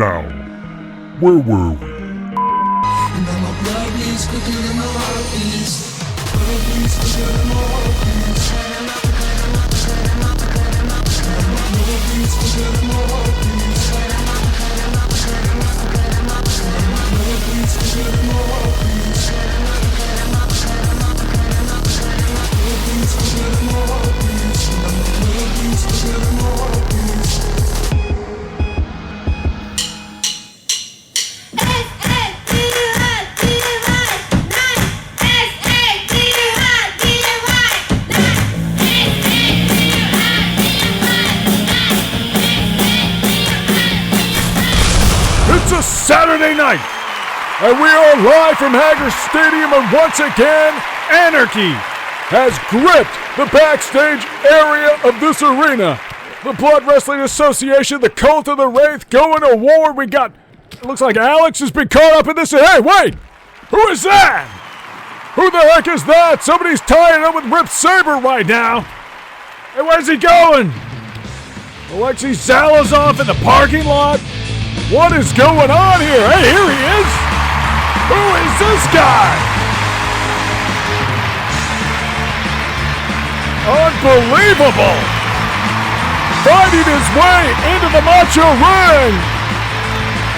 Now, where were we? It's a Saturday night, and we are live from Hager Stadium, and once again, anarchy has gripped the backstage area of this arena. The Blood Wrestling Association, the Cult of the Wraith, going to war. We got, it looks like Alex has been caught up in this. Hey, wait! Who is that? Who the heck is that? Somebody's tying up with Rip Saber right now. Hey, where's he going? Alexei Zalazov in the parking lot? What is going on here? Hey, here he is! Who is this guy? Unbelievable! Finding his way into the Macho Ring!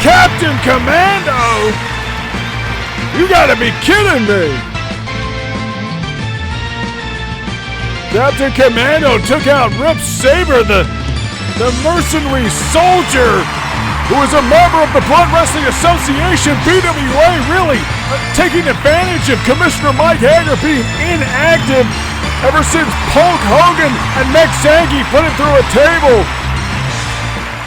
Captain Commando! You gotta be kidding me! Captain Commando took out Rip Saber, the mercenary soldier who is a member of the Blood Wrestling Association. BWA really taking advantage of Commissioner Mike Hager being inactive ever since Hulk Hogan and Meg Zangi put him through a table.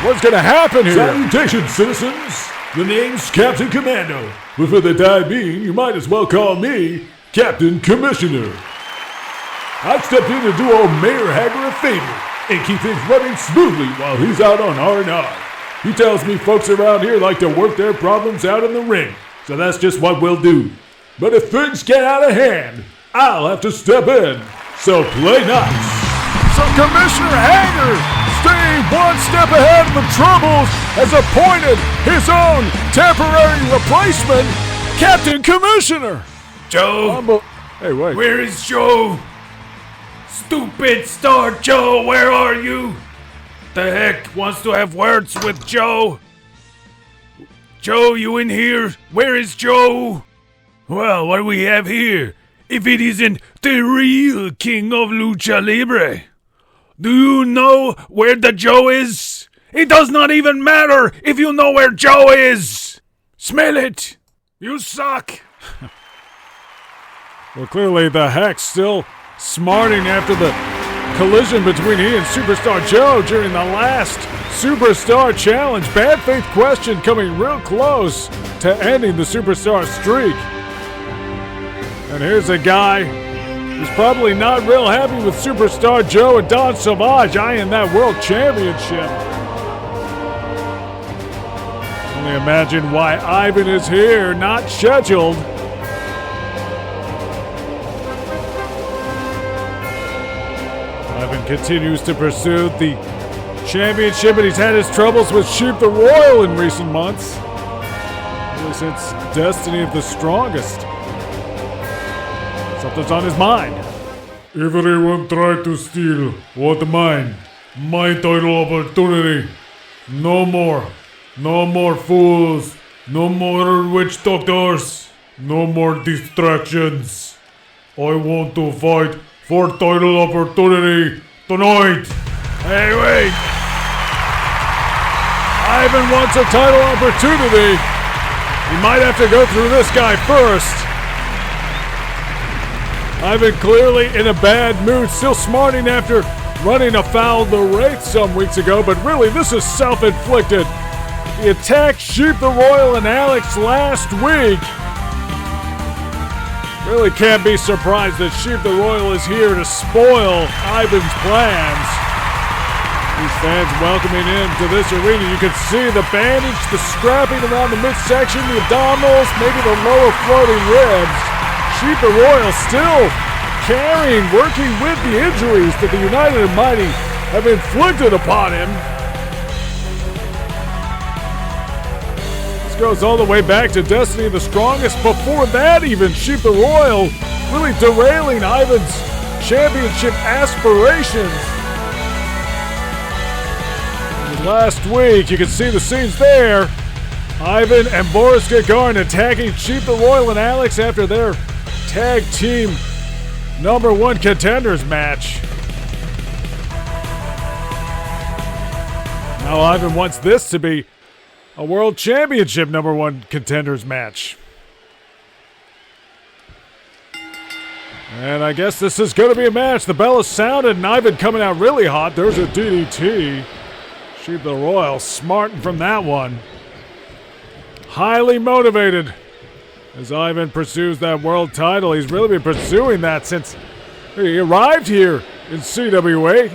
What's gonna happen here? Salutations, citizens. The name's Captain Commando, but for the time being, you might as well call me Captain Commissioner. I've stepped in to do old Mayor Hager a favor and keep things running smoothly while he's out on R&R. He tells me folks around here like to work their problems out in the ring, so that's just what we'll do. But if things get out of hand, I'll have to step in, so play nice. So Commissioner Hager, staying one step ahead of the troubles, has appointed his own temporary replacement, Captain Commissioner. Joe, hey, wait. Where is Joe? Stupid Star Joe, where are you? The heck wants to have words with Joe? Joe, you in here? Where is Joe? Well, what do we have here? If it isn't the real king of Lucha Libre. Do you know where the Joe is? It does not even matter if you know where Joe is. Smell it. You suck. Well, clearly the Heck's still smarting after the collision between he and Superstar Joe during the last Superstar Challenge. Bad Faith Question coming real close to ending the Superstar streak. And here's a guy who's probably not real happy with Superstar Joe and Don Savage eyeing that World Championship. Only imagine why Ivan is here, not scheduled. Ivan continues to pursue the championship, and he's had his troubles with Sheep the Royal in recent months. Really since Destiny of the Strongest. Something's on his mind. Everyone tried to steal what mine. My title opportunity. No more. No more fools. No more witch doctors. No more distractions. I want to fight for title opportunity tonight. Hey, wait. Ivan wants a title opportunity. He might have to go through this guy first. Ivan clearly in a bad mood, still smarting after running afoul of the Wraith some weeks ago, but really this is self-inflicted. He attacked Sheep the Royal and Alex last week. Really can't be surprised that Sheep the Royal is here to spoil Ivan's plans. These fans welcoming him to this arena. You can see the bandage, the strapping around the midsection, the abdominals, maybe the lower floating ribs. Sheep the Royal still carrying, working with the injuries that the United and Mighty have inflicted upon him. This goes all the way back to Destiny the Strongest. Before that even, Sheep the Royal really derailing Ivan's championship aspirations. And last week, you can see the scenes there. Ivan and Boris Gagarin attacking Sheep the Royal and Alex after their tag team #1 contenders match. Now Ivan wants this to be a world championship #1 contenders match. And I guess this is going to be a match. The bell is sounded and Ivan coming out really hot. There's a DDT. Sheep the Royal smarting from that one. Highly motivated as Ivan pursues that world title. He's really been pursuing that since he arrived here in CWA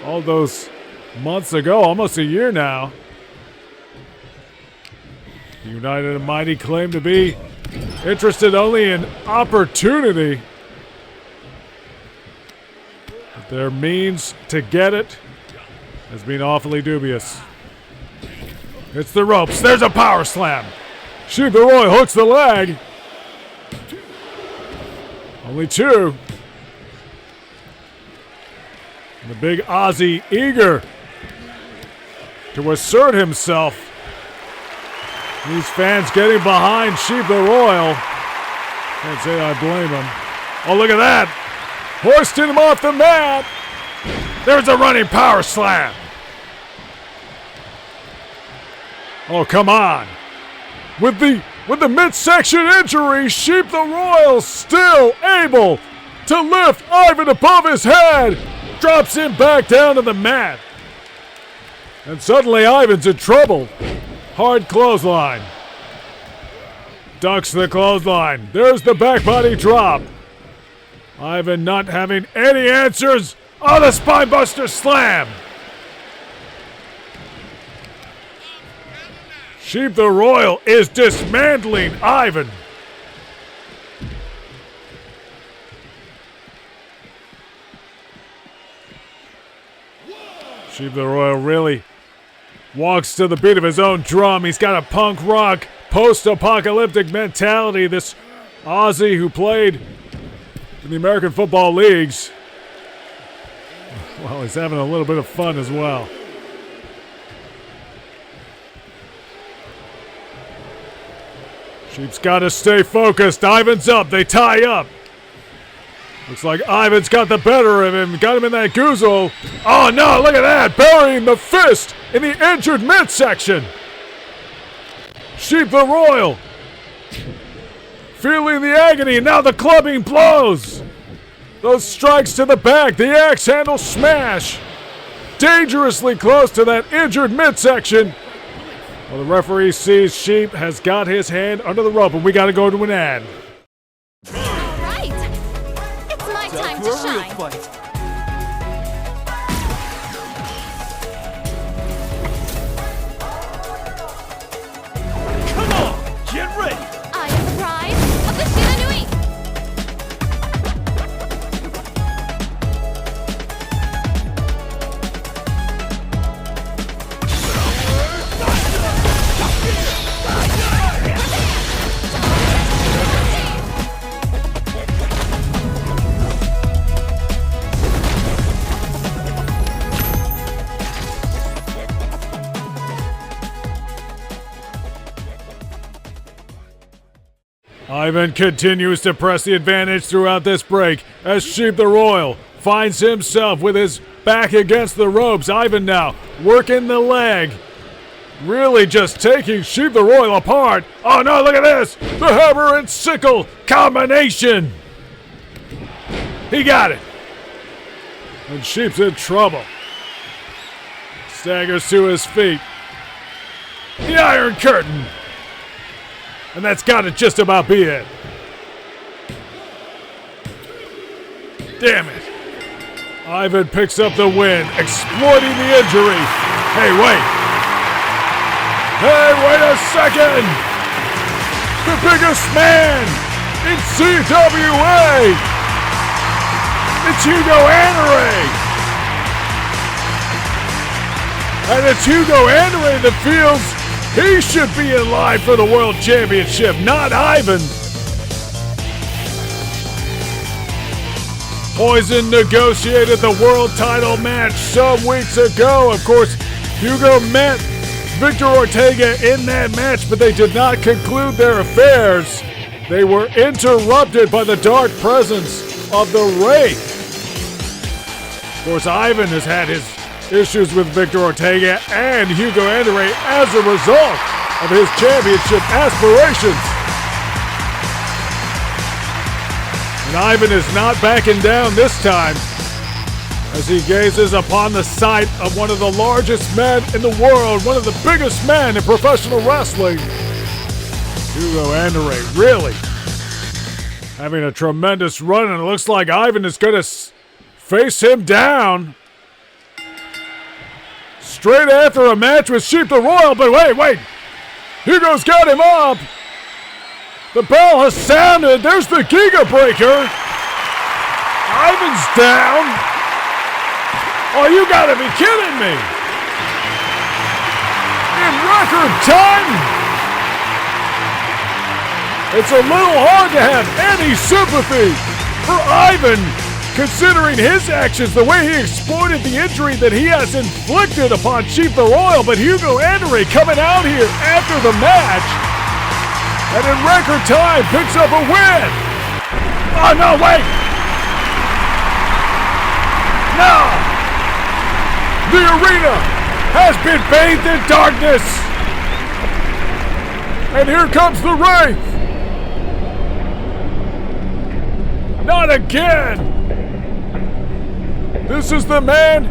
all those months ago, almost a year now. The United and Mighty claim to be interested only in opportunity, but their means to get it has been awfully dubious. It's the ropes. There's a power slam. Sheep the Royal hooks the leg. Only two. And the big Aussie eager to assert himself. These fans getting behind Sheep the Royal. Can't say I blame him. Oh, look at that. Hoisting him off the mat. There's a running power slam. Oh, come on. With the midsection injury, Sheep the Royal still able to lift Ivan above his head. Drops him back down to the mat. And suddenly Ivan's in trouble. Hard clothesline. Ducks the clothesline. There's the back body drop. Ivan not having any answers. Oh, the spinebuster slam. Sheep the Royal is dismantling Ivan. Sheep the Royal really walks to the beat of his own drum. He's got a punk rock, post-apocalyptic mentality. This Aussie who played in the American Football Leagues. Well, he's having a little bit of fun as well. Sheep's got to stay focused. Ivan's up. They tie up. Looks like Ivan's got the better of him. Got him in that goozle. Oh, no. Look at that. Burying the fist in the injured midsection. Sheep the Royal feeling the agony. Now the clubbing blows. Those strikes to the back. The axe handle smash. Dangerously close to that injured midsection. Well, the referee sees Sheep has got his hand under the rope, and we got to go to an ad. All right. It's my time to shine. Come on, get ready. I am the bride of the Shiranui. Ivan continues to press the advantage throughout this break as Sheep the Royal finds himself with his back against the ropes. Ivan now working the leg. Really just taking Sheep the Royal apart. Oh no, look at this! The hammer and sickle combination! He got it! And Sheep's in trouble. Staggers to his feet. The Iron Curtain! And that's got to just about be it. Damn it. Ivan picks up the win, exploiting the injury. Hey, wait. Hey, wait a second. The biggest man in CWA. It's Hugo Anderay. And it's Hugo Anderay that feels He should be in line for the World Championship, not Ivan. Poison negotiated the world title match some weeks ago. Of course, Hugo met Victor Ortega in that match, but they did not conclude their affairs. They were interrupted by the dark presence of the Wraith. Of course, Ivan has had his issues with Victor Ortega and Hugo Andre as a result of his championship aspirations. And Ivan is not backing down this time as he gazes upon the sight of one of the largest men in the world, one of the biggest men in professional wrestling. Hugo Andre really having a tremendous run, and it looks like Ivan is going to face him down straight after a match with Sheep the Royal. But wait, Hugo's got him up. The bell has sounded. There's the Giga Breaker. Ivan's down. Oh, you gotta be kidding me. In record time. It's a little hard to have any sympathy for Ivan, considering his actions, the way he exploited the injury that he has inflicted upon Sheep the Royal. But Hugo Andre coming out here after the match, and in record time picks up a win. Oh, no, wait. No. The arena has been bathed in darkness. And here comes the Wraith. Not again. This is the man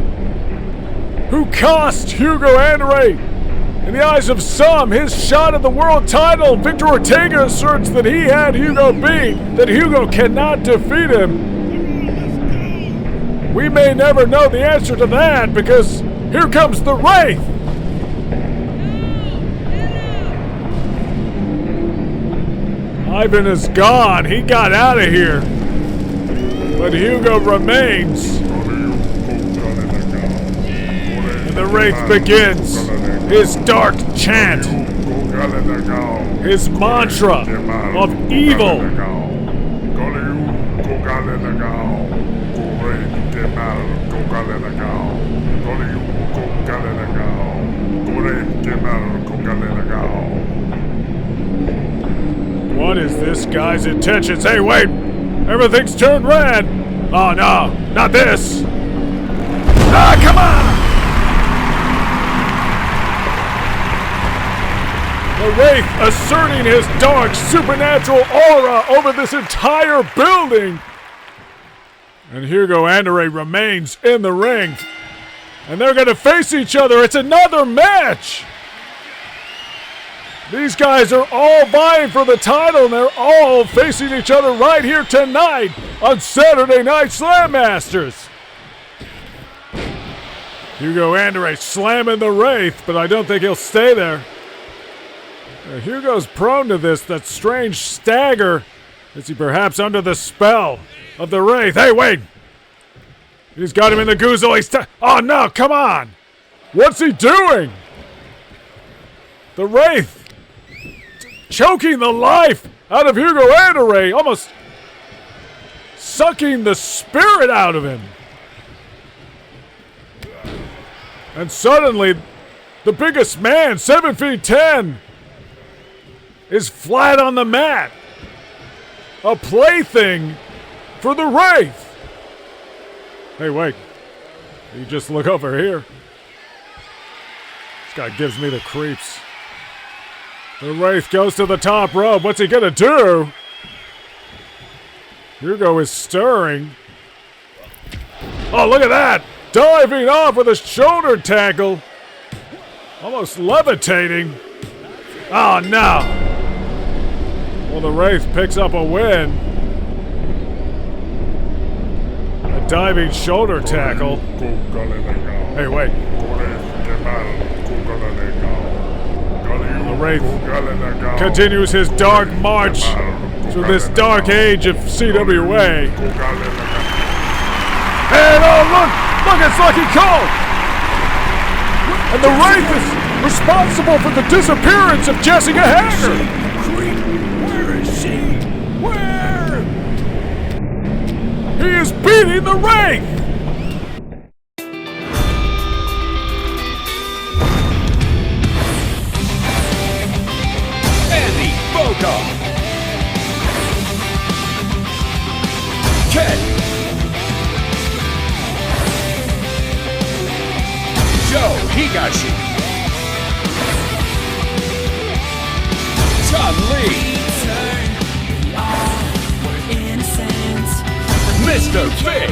who cost Hugo Andre, in the eyes of some, his shot at the world title. Victor Ortega asserts that he had Hugo beat, that Hugo cannot defeat him. We may never know the answer to that, because here comes the Wraith. Ivan is gone. He got out of here. But Hugo remains. The Wraith begins his dark chant, his mantra of evil. What is this guy's intentions? Hey, wait! Everything's turned red! Oh no, not this! Ah, come on! The Wraith asserting his dark supernatural aura over this entire building. And Hugo Andre remains in the ring. And they're going to face each other. It's another match. These guys are all vying for the title, and they're all facing each other right here tonight on Saturday Night Slam Masters. Hugo Andre slamming the Wraith, but I don't think he'll stay there. Hugo's prone to this, that strange stagger. Is he perhaps under the spell of the Wraith? Hey, wait! He's got him in the goozle. Oh, no, come on! What's he doing? The Wraith choking the life out of Hugo Andre, almost sucking the spirit out of him. And suddenly, the biggest man, 7'10", is flat on the mat. A plaything for the Wraith. Hey, wait. You just look over here. This guy gives me the creeps. The Wraith goes to the top rope. What's he gonna do? Hugo is stirring. Oh, look at that! Diving off with a shoulder tackle. Almost levitating. Oh, no. Well, the Wraith picks up a win. A diving shoulder tackle. Hey, wait. The Wraith continues his dark march through this dark age of CWA. And oh, look, it's Lucky Cole. And the Wraith is responsible for the disappearance of Jessica Hager. Where is she? Where? He is beating the Wraith. Andy Boga. Ken. Joe Higashi. Chun Li. Mr. Fig.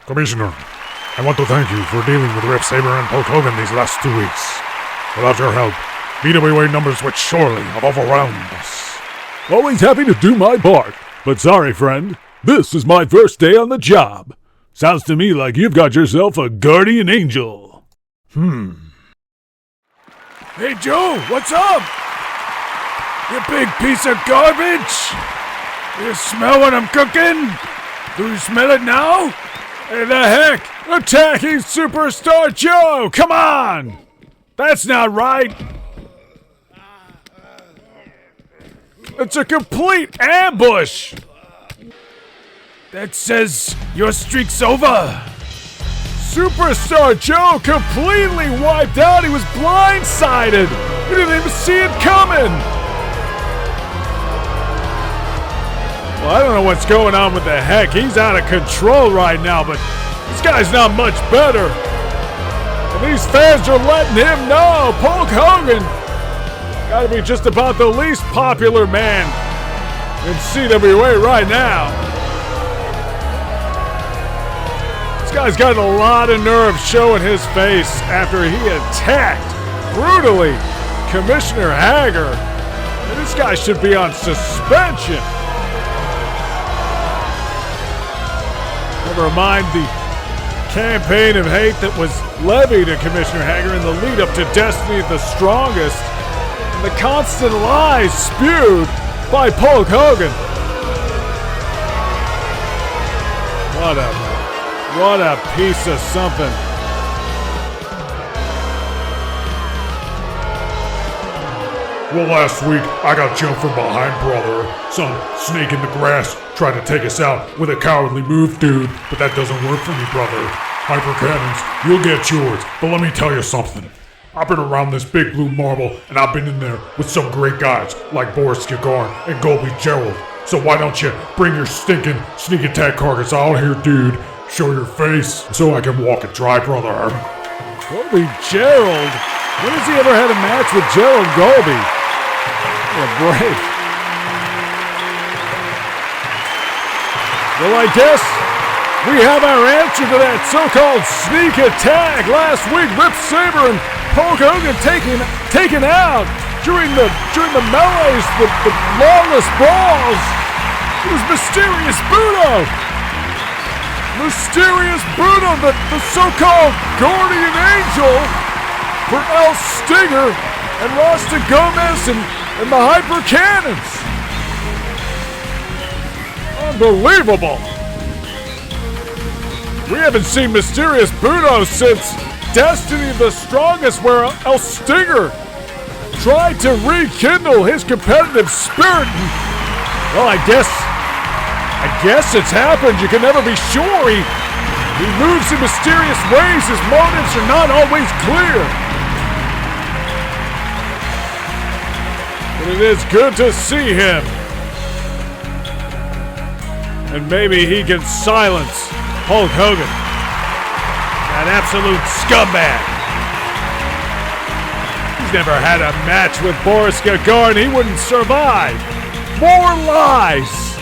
Commissioner, I want to thank you for dealing with Rip Saber and Hulk Hogan these last 2 weeks. Without your help, BWA numbers would surely have overwhelmed us. Always happy to do my part, but sorry, friend. This is my first day on the job. Sounds to me like you've got yourself a guardian angel. Hey Joe, what's up? You big piece of garbage! You smell what I'm cooking? Do you smell it now? Hey, the heck! Attacking Superstar Joe! Come on! That's not right! It's a complete ambush! That says your streak's over! Superstar Joe completely wiped out! He was blindsided! He didn't even see it coming! Well, I don't know what's going on with the heck. He's out of control right now, but this guy's not much better. And these fans are letting him know. Hulk Hogan gotta be just about the least popular man in CWA right now. This guy's got a lot of nerve showing his face after he attacked brutally Commissioner Hager. And this guy should be on suspension. Never mind the campaign of hate that was levied at Commissioner Hager in the lead up to Destiny of the Strongest, and the constant lies spewed by Hulk Hogan. What a piece of something. Well, last week, I got jumped from behind, brother. Some snake in the grass tried to take us out with a cowardly move, dude. But that doesn't work for me, brother. Hyper cannons, you'll get yours. But let me tell you something. I've been around this big blue marble, and I've been in there with some great guys like Boris Gagarin and Goldie Gerald. So why don't you bring your stinking sneak attack carcass out here, dude? Show your face so I can walk and try, brother. Goldie Gerald? When has he ever had a match with Gerald Goldie? What a break. Well, I guess we have our answer to that so-called sneak attack. Last week, Rip Saber and Hulk Hogan taken out during the melees, the lawless brawls. It was Mysterious Budo. Mysterious Budo, the so-called guardian angel for El Stinger and Rasta Gomez and the Hyper Cannons. Unbelievable. We haven't seen Mysterious Budo since Destiny of the Strongest, where El Stinger tried to rekindle his competitive spirit. Well, I guess it's happened. You can never be sure. He moves in mysterious ways. His motives are not always clear. But it is good to see him. And maybe he can silence Hulk Hogan, that absolute scumbag. He's never had a match with Boris Gagarin. He wouldn't survive. More lies.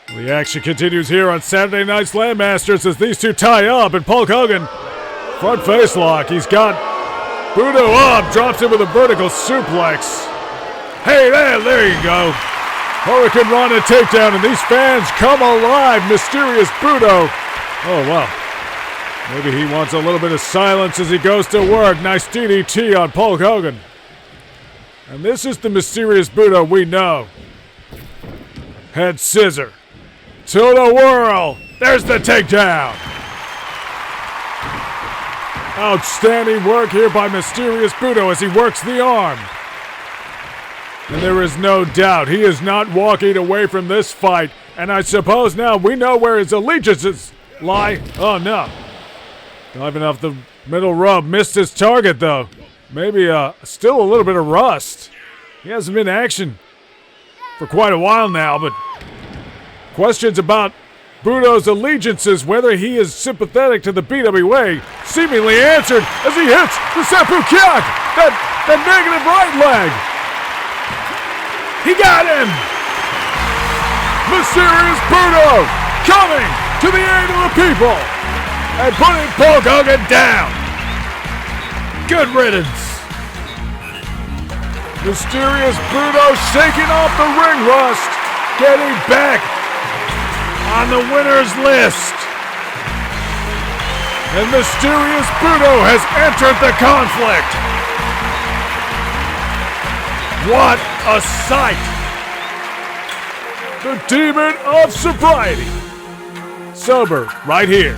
The action continues here on Saturday Night's Landmasters as these two tie up, and Hulk Hogan, front face lock. He's got Budo up, drops him with a vertical suplex. Hey, there you go. Hurricane Rana takedown, and these fans come alive. Mysterious Budo Oh, well. Maybe he wants a little bit of silence as he goes to work. Nice DDT on Hulk Hogan. And this is the mysterious Budo we know. Head scissor. To the whirl. There's the takedown. Outstanding work here by mysterious Budo as he works the arm. And there is no doubt he is not walking away from this fight. And I suppose now we know where his allegiances lie. Oh, no. Diving off the middle rope. Missed his target, though. Maybe still a little bit of rust. He hasn't been in action for quite a while now, but questions about Budo's allegiances, whether he is sympathetic to the BWA, seemingly answered as he hits the seppu kick. That negative right leg. He got him. Mysterious Budo coming to the aid of the people and putting Hulk Hogan down. Good riddance. Mysterious Budo shaking off the ring rust, getting back on the winner's list. And Mysterious Budo has entered the conflict. What a sight! The demon of sobriety. Sober right here.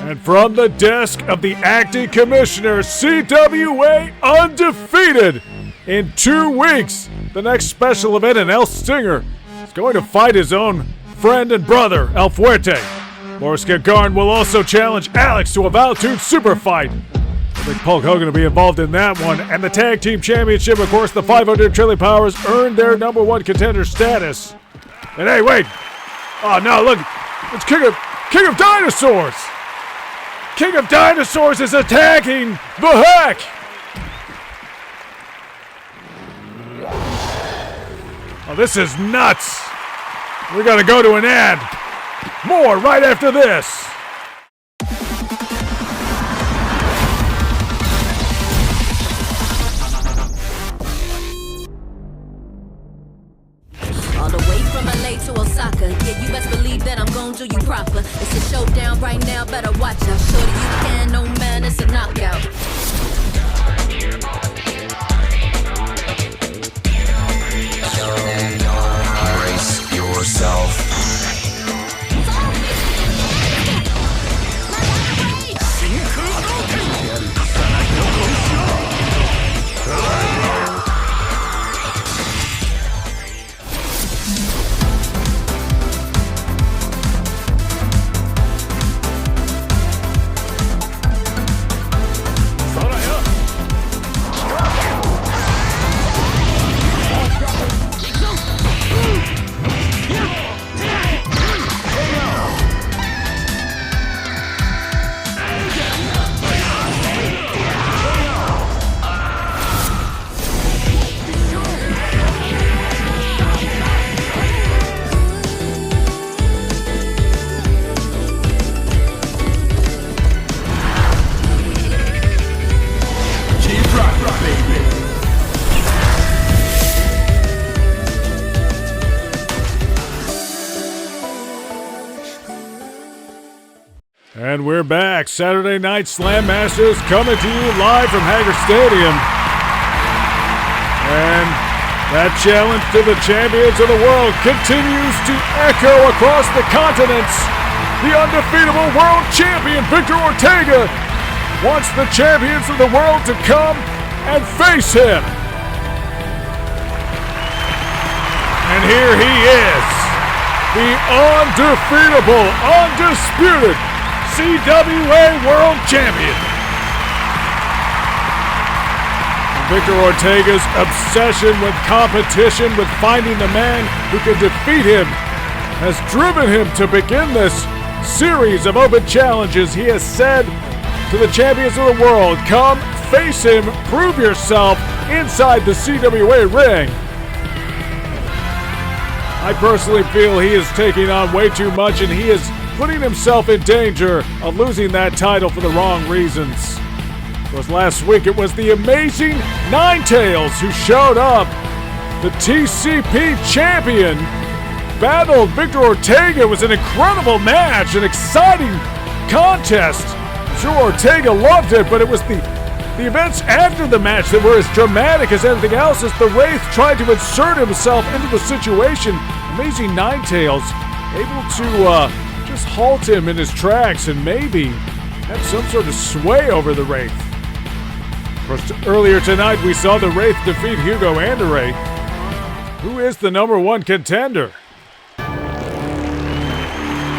And from the desk of the acting commissioner, CWA undefeated in 2 weeks. The next special event in El Stinger is going to fight his own friend and brother, El Fuerte. Boris Gagarin will also challenge Alex to a Valtoon super fight. I think Hulk Hogan will be involved in that one. And the Tag Team Championship, of course, the 500 Trilly Powers earned their #1 contender status. And hey, wait. Oh, no, look. It's King of Dinosaurs. King of Dinosaurs is attacking the Heck. Oh, this is nuts. We gotta go to an ad. More right after this. All the way from LA to Osaka. Yeah, you best believe that I'm gonna do you proper. It's a showdown right now, better watch out. Shorty, you can, no man, it's a knockout. Brace yourself. And we're back. Saturday Night Slam Masters coming to you live from Hager Stadium. And that challenge to the champions of the world continues to echo across the continents. The undefeatable world champion, Victor Ortega, wants the champions of the world to come and face him. And here he is, the undefeatable, undisputed CWA World Champion. Victor Ortega's obsession with competition, with finding the man who can defeat him, has driven him to begin this series of open challenges. He has said to the champions of the world, come face him, prove yourself inside the CWA ring. I personally feel he is taking on way too much, and he is putting himself in danger of losing that title for the wrong reasons. Of course, last week it was the amazing Ninetales who showed up, the TCP champion, battled Victor Ortega. It was an incredible match, an exciting contest. I'm sure Ortega loved it, but it was the events after the match that were as dramatic as anything else as the Wraith tried to insert himself into the situation. Amazing Ninetales able to just halt him in his tracks and maybe have some sort of sway over the Wraith. Of course, earlier tonight we saw the Wraith defeat Hugo Andre, who is the #1 contender.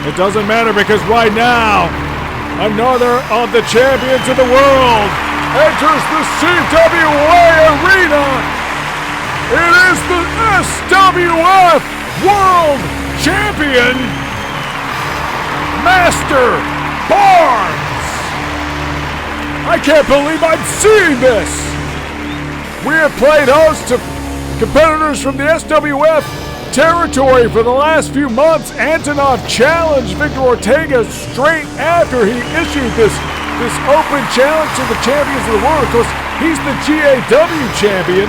It doesn't matter because right now, another of the champions of the world enters the CWA arena. It is the SWF World Champion, Master Barnes. I can't believe I'm seeing this. We have played host to competitors from the SWF territory for the last few months. Antonov challenged Victor Ortega straight after he issued this open challenge to the champions of the world. Of course, he's the GAW champion.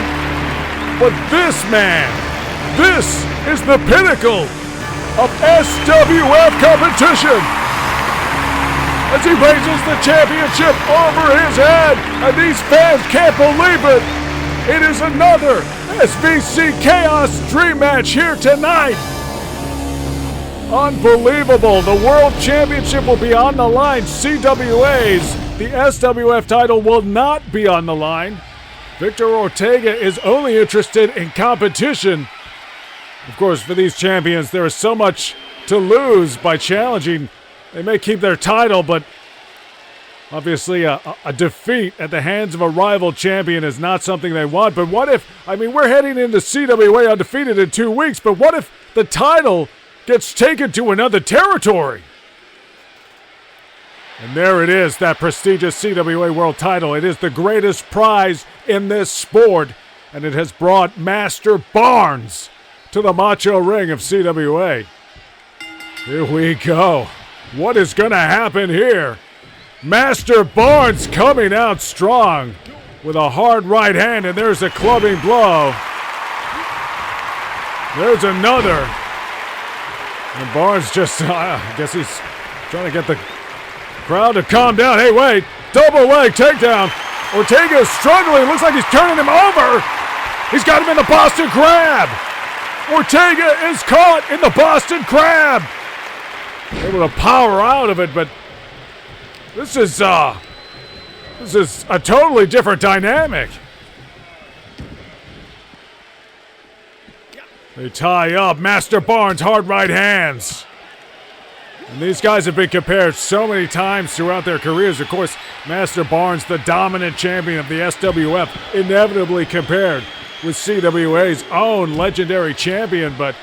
But this man, this is the pinnacle of SWF competition. As he raises the championship over his head, and these fans can't believe it. It is another SVC Chaos Dream Match here tonight. Unbelievable. The World Championship will be on the line. CWA's, the SWF title will not be on the line. Victor Ortega is only interested in competition. Of course, for these champions, there is so much to lose by challenging. They may keep their title, but obviously a defeat at the hands of a rival champion is not something they want. But what if, we're heading into CWA undefeated in 2 weeks, but what if the title gets taken to another territory? And there it is, that prestigious CWA World title. It is the greatest prize in this sport, and it has brought Master Barnes to the macho ring of CWA. Here we go. What is going to happen here? Master Barnes coming out strong with a hard right hand, and there's a clubbing blow. There's another. And Barnes just, I guess he's trying to get the crowd to calm down. Hey, wait, double leg takedown. Ortega is struggling. Looks like he's turning him over. He's got him in the Boston Crab. Ortega is caught in the Boston Crab. Able to power out of it, but this is a totally different dynamic. They tie up. Master Barnes, hard right hands. And these guys have been compared so many times throughout their careers. Of course, Master Barnes, the dominant champion of the SWF, inevitably compared with CWA's own legendary champion, but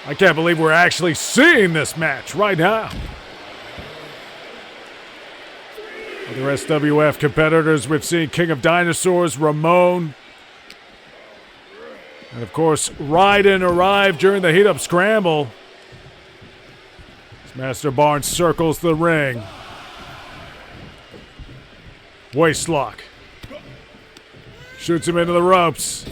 I can't believe we're actually seeing this match right now. Other SWF competitors, we've seen King of Dinosaurs, Ramon, and of course, Raiden arrived during the heat-up scramble. As Master Barnes circles the ring. Waistlock. Shoots him into the ropes.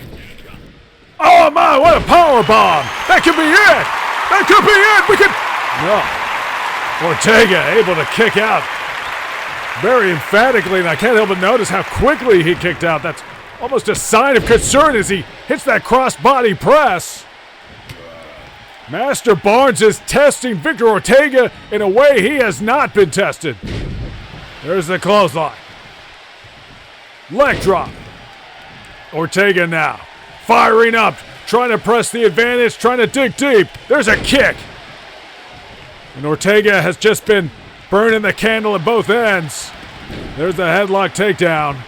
Oh my, what a power bomb! That could be it! That could be it! We could... No. Ortega able to kick out very emphatically, and I can't help but notice how quickly he kicked out. That's almost a sign of concern as he hits that cross-body press. Master Barnes is testing Victor Ortega in a way he has not been tested. There's the clothesline. Leg drop. Ortega now. Firing up, trying to press the advantage, trying to dig deep. There's a kick. And Ortega has just been burning the candle at both ends. There's the headlock takedown.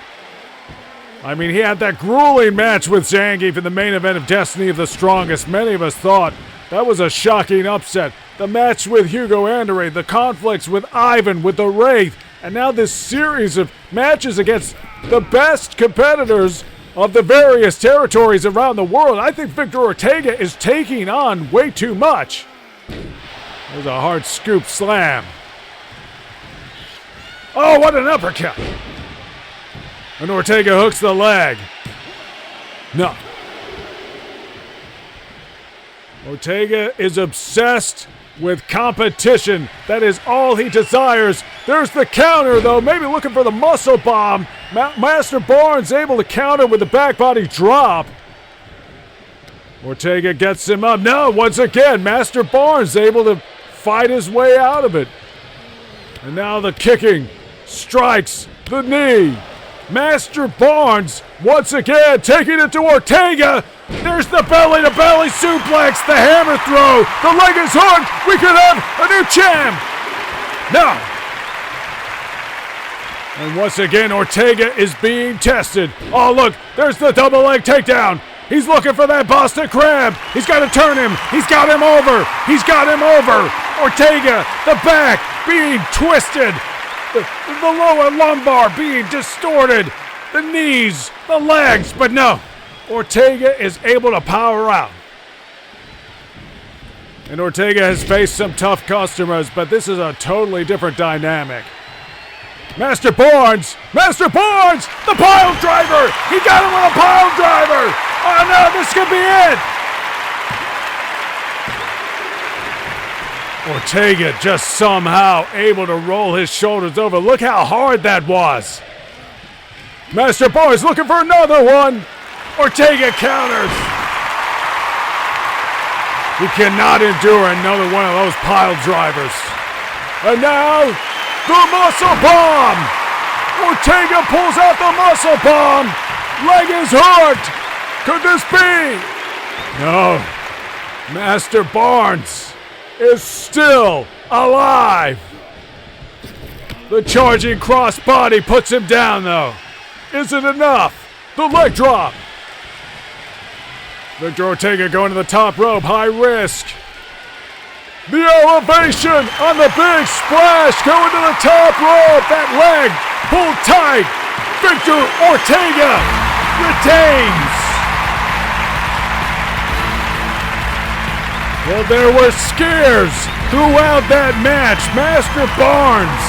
He had that grueling match with Zangief in the main event of Destiny of the Strongest. Many of us thought that was a shocking upset. The match with Hugo Andre, the conflicts with Ivan, with the Wraith, and now this series of matches against the best competitors of the various territories around the world. I think Victor Ortega is taking on way too much. There's a hard scoop slam. Oh, what an uppercut. And Ortega hooks the leg. No. Ortega is obsessed with competition. That is all he desires. There's the counter, though. Maybe looking for the muscle bomb. Master Barnes able to counter with the back body drop. Ortega gets him up. No, once again, Master Barnes able to fight his way out of it. And now the kicking strikes the knee. Master Barnes once again taking it to Ortega. There's the belly-to-belly suplex, the hammer throw. The leg is hooked. We could have a new champ. No. And once again, Ortega is being tested. Oh, look, there's the double leg takedown. He's looking for that Boston Crab. He's got to turn him. He's got him over. He's got him over. Ortega, the back being twisted. The lower lumbar being distorted. The knees, the legs, but no. Ortega is able to power out. And Ortega has faced some tough customers, but this is a totally different dynamic. Master Barnes, the pile driver. He got him with a pile driver. Oh no, this could be it. Ortega just somehow able to roll his shoulders over. Look how hard that was. Master Barnes looking for another one. Ortega counters. He cannot endure another one of those pile drivers. And now, the muscle bomb. Ortega pulls out the muscle bomb. Leg is hooked. Could this be? No. Master Barnes is still alive. The charging crossbody puts him down, though. Is it enough? The leg drop. Victor Ortega going to the top rope, high risk. The elevation on the big splash, going to the top rope. That leg pulled tight. Victor Ortega retains. Well, there were scares throughout that match. Master Barnes,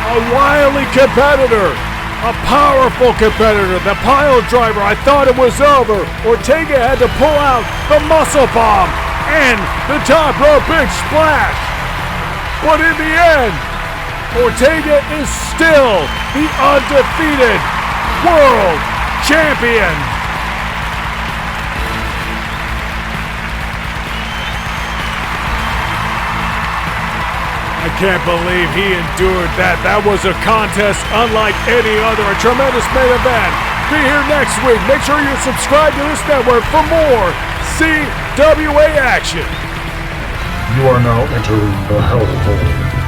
a wily competitor, a powerful competitor. The pile driver, I thought it was over. Ortega had to pull out the muscle bomb and the top rope big splash. But in the end, Ortega is still the undefeated world champion. I can't believe he endured that. That was a contest unlike any other. A tremendous main event. Be here next week. Make sure you subscribe to this network for more CWA action. You are now entering the Hell Hole.